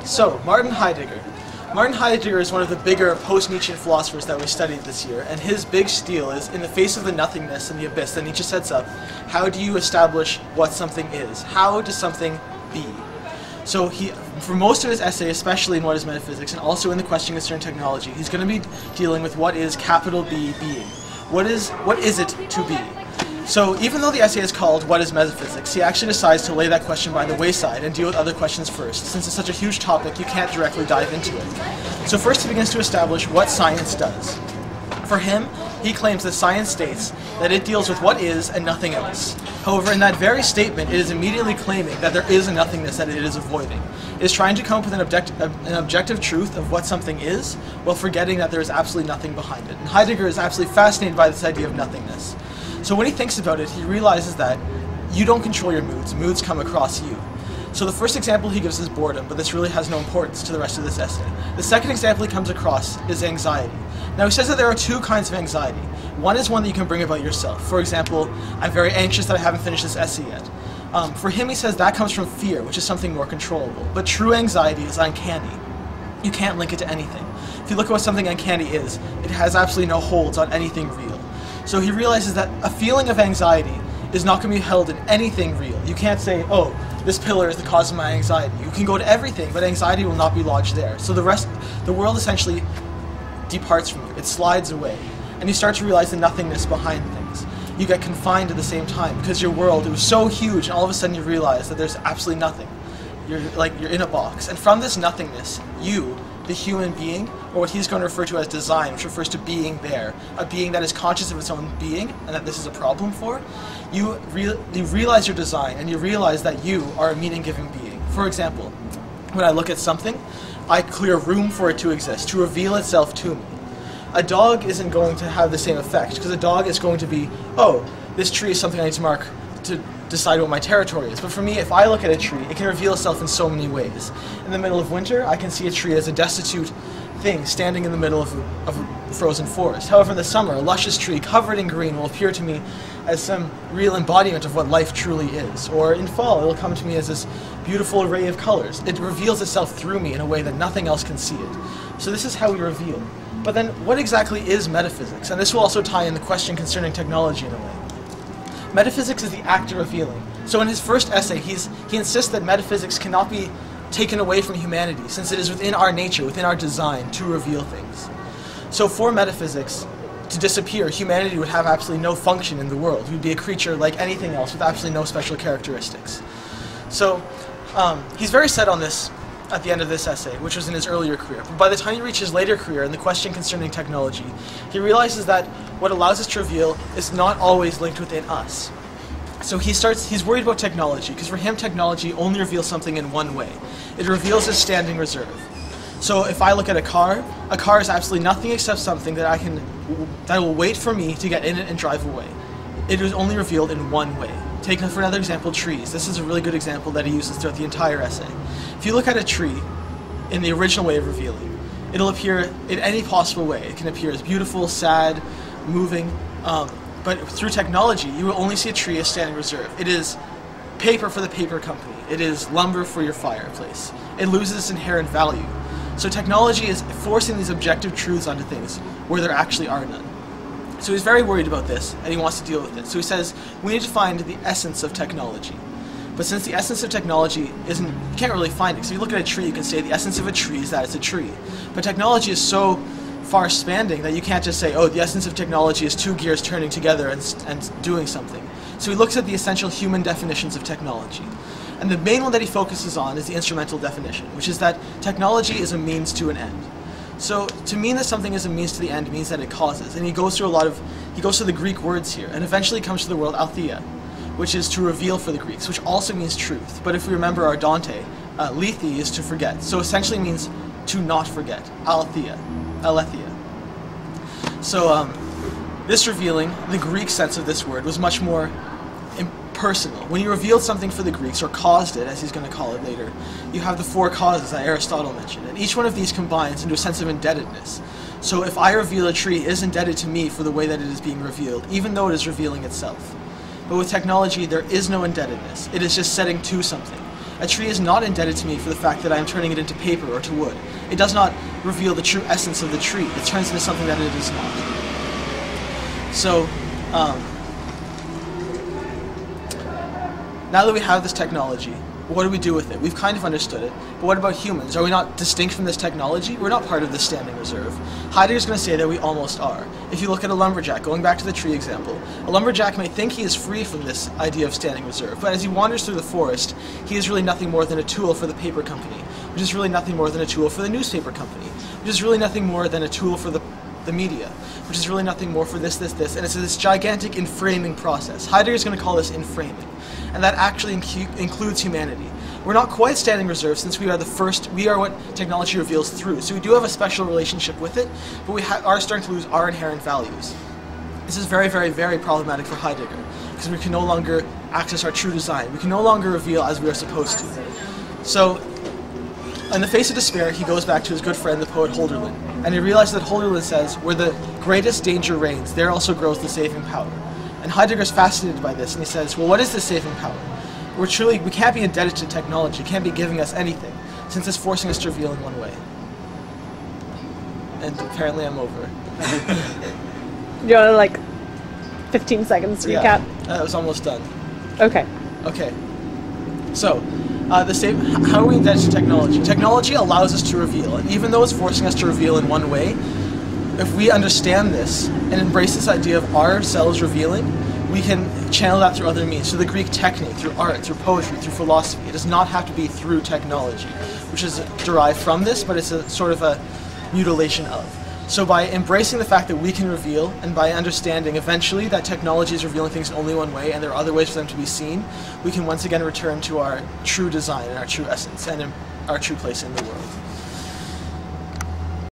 So, Martin Heidegger. Martin Heidegger is one of the bigger post-Nietzschean philosophers that we studied this year, and his big steal is, in the face of the nothingness and the abyss that Nietzsche sets up, how do you establish what something is? How does something be? So for most of his essay, especially in What is Metaphysics, and also in the question concerning technology, he's going to be dealing with what is capital B being. What is it to be? So even though the essay is called What is Metaphysics, he actually decides to lay that question by the wayside and deal with other questions first. Since it's such a huge topic, you can't directly dive into it. So first he begins to establish what science does. For him, he claims that science states that it deals with what is and nothing else. However, in that very statement, it is immediately claiming that there is a nothingness that it is avoiding. It is trying to come up with an objective truth of what something is, while forgetting that there is absolutely nothing behind it. And Heidegger is absolutely fascinated by this idea of nothingness. So when he thinks about it, he realizes that you don't control your moods. Moods come across you. So the first example he gives is boredom, but this really has no importance to the rest of this essay. The second example he comes across is anxiety. Now he says that there are two kinds of anxiety. One is one that you can bring about yourself. For example, I'm very anxious that I haven't finished this essay yet. For him, he says that comes from fear, which is something more controllable. But true anxiety is uncanny. You can't link it to anything. If you look at what something uncanny is, it has absolutely no holds on anything real. So he realizes that a feeling of anxiety is not going to be held in anything real. You can't say, oh, this pillar is the cause of my anxiety. You can go to everything, but anxiety will not be lodged there. So the world essentially departs from you. It slides away. And you start to realize the nothingness behind things. You get confined at the same time because your world, it was so huge, and all of a sudden you realize that there's absolutely nothing. You're in a box. And from this nothingness, you, the human being, or what he's going to refer to as design, which refers to being there, a being that is conscious of its own being, and that this is a problem for, you realize your design, and you realize that you are a meaning-giving being. For example, when I look at something, I clear room for it to exist, to reveal itself to me. A dog isn't going to have the same effect, because a dog is going to be, oh, this tree is something I need to mark to decide what my territory is. But for me, if I look at a tree, it can reveal itself in so many ways. In the middle of winter, I can see a tree as a destitute thing standing in the middle of a frozen forest. However, in the summer, a luscious tree covered in green will appear to me as some real embodiment of what life truly is. Or in fall, it will come to me as this beautiful array of colors. It reveals itself through me in a way that nothing else can see it. So this is how we reveal. But then, what exactly is metaphysics? And this will also tie in the question concerning technology in a way. Metaphysics is the act of revealing. So in his first essay, he insists that metaphysics cannot be taken away from humanity, since it is within our nature, within our design, to reveal things. So for metaphysics to disappear, humanity would have absolutely no function in the world. We'd be a creature like anything else with absolutely no special characteristics. So he's very set on this at the end of this essay, which was in his earlier career. But by the time he reaches his later career and the question concerning technology, he realizes that what allows us to reveal is not always linked within us. So he's worried about technology, because for him technology only reveals something in one way. It reveals a standing reserve. So if I look at a car is absolutely nothing except something that will wait for me to get in it and drive away. It is only revealed in one way. Take for another example, trees. This is a really good example that he uses throughout the entire essay. If you look at a tree in the original way of revealing, it'll appear in any possible way. It can appear as beautiful, sad, moving, but through technology, you will only see a tree as standing reserve. It is paper for the paper company. It is lumber for your fireplace. It loses its inherent value. So technology is forcing these objective truths onto things where there actually are none. So he's very worried about this, and he wants to deal with it. So he says, we need to find the essence of technology. But since the essence of technology you can't really find it. So if you look at a tree, you can say the essence of a tree is that it's a tree. But technology is so far-spanning that you can't just say, oh, the essence of technology is two gears turning together and doing something. So he looks at the essential human definitions of technology. And the main one that he focuses on is the instrumental definition, which is that technology is a means to an end. So to mean that something is a means to the end means that it causes. And he goes through the Greek words here, and eventually comes to the word aletheia, which is to reveal for the Greeks, which also means truth. But if we remember our Dante, lethe is to forget. So essentially means to not forget. Aletheia. So this revealing, the Greek sense of this word, was much more impersonal. When you revealed something for the Greeks, or caused it, as he's going to call it later, you have the four causes that Aristotle mentioned, and each one of these combines into a sense of indebtedness. So if I reveal a tree, it is indebted to me for the way that it is being revealed, even though it is revealing itself. But with technology, there is no indebtedness. It is just setting to something. A tree is not indebted to me for the fact that I am turning it into paper or to wood. It does not reveal the true essence of the tree. It turns into something that it is not. So, now that we have this technology, what do we do with it? We've kind of understood it, but what about humans? Are we not distinct from this technology? We're not part of this standing reserve. Heidegger's going to say that we almost are. If you look at a lumberjack, going back to the tree example, a lumberjack may think he is free from this idea of standing reserve, but as he wanders through the forest, he is really nothing more than a tool for the paper company, which is really nothing more than a tool for the newspaper company, which is really nothing more than a tool for the media, which is really nothing more for this, and it's this gigantic inframing process. Heidegger's going to call this inframing, and that actually includes humanity. We're not quite standing reserve since we are the first, we are what technology reveals through, so we do have a special relationship with it, but we are starting to lose our inherent values. This is very, very, very problematic for Heidegger, because we can no longer access our true design. We can no longer reveal as we are supposed to. So, in the face of despair, he goes back to his good friend, the poet Holderlin, and he realizes that Holderlin says, where the greatest danger reigns, there also grows the saving power. And Heidegger's fascinated by this, and he says, well, what is this saving power? We can't be indebted to technology, it can't be giving us anything, since it's forcing us to reveal in one way. And apparently I'm over. You want like 15 seconds to recap? I was almost done. Okay. Okay. So, how are we indebted to technology? Technology allows us to reveal, and even though it's forcing us to reveal in one way, if we understand this and embrace this idea of ourselves revealing, we can channel that through other means, through the Greek technique, through art, through poetry, through philosophy. It does not have to be through technology, which is derived from this, but it's a sort of a mutilation of. So by embracing the fact that we can reveal, and by understanding eventually that technology is revealing things in only one way, and there are other ways for them to be seen, we can once again return to our true design and our true essence, and our true place in the world.